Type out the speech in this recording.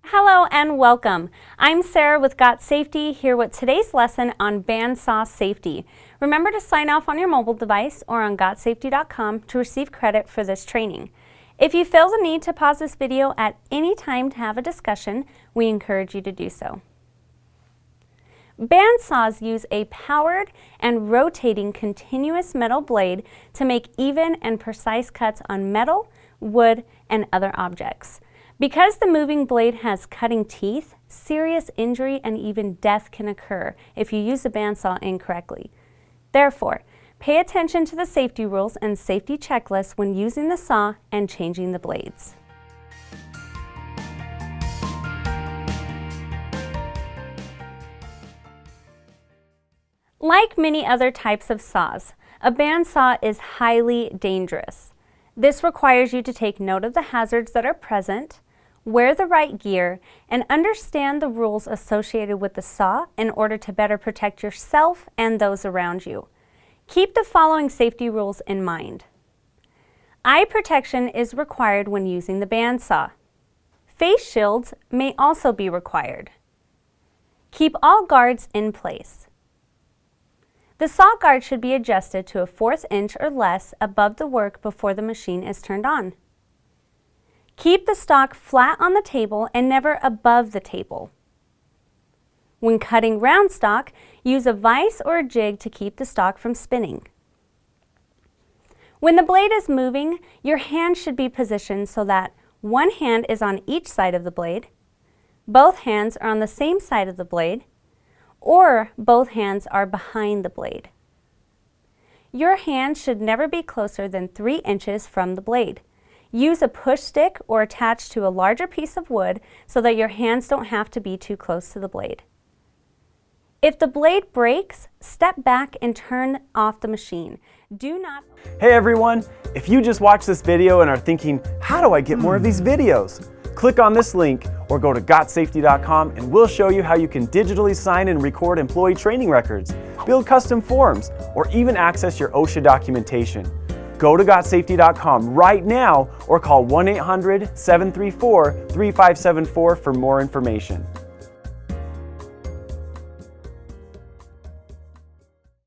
Hello and welcome. I'm Sarah with GotSafety here with today's lesson on bandsaw safety. Remember to sign off on your mobile device or on GotSafety.com to receive credit for this training. If you feel the need to pause this video at any time to have a discussion, we encourage you to do so. Bandsaws use a powered and rotating continuous metal blade to make even and precise cuts on metal, wood, and other objects. Because the moving blade has cutting teeth, serious injury and even death can occur if you use the bandsaw incorrectly. Therefore, pay attention to the safety rules and safety checklists when using the saw and changing the blades. Like many other types of saws, a bandsaw is highly dangerous. This requires you to take note of the hazards that are present, wear the right gear, and understand the rules associated with the saw in order to better protect yourself and those around you. Keep the following safety rules in mind. Eye protection is required when using the bandsaw. Face shields may also be required. Keep all guards in place. The saw guard should be adjusted to a 1/4 inch or less above the work before the machine is turned on. Keep the stock flat on the table and never above the table. When cutting round stock, use a vise or a jig to keep the stock from spinning. When the blade is moving, your hand should be positioned so that one hand is on each side of the blade, both hands are on the same side of the blade, or both hands are behind the blade. Your hand should never be closer than 3 inches from the blade. Use a push stick or attach to a larger piece of wood so that your hands don't have to be too close to the blade. If the blade breaks, step back and turn off the machine. Do not... Hey everyone! If you just watched this video and are thinking, how do I get more of these videos? Click on this link or go to GotSafety.com and we'll show you how you can digitally sign and record employee training records, build custom forms, or even access your OSHA documentation. Go to GotSafety.com right now or call 1-800-734-3574 for more information.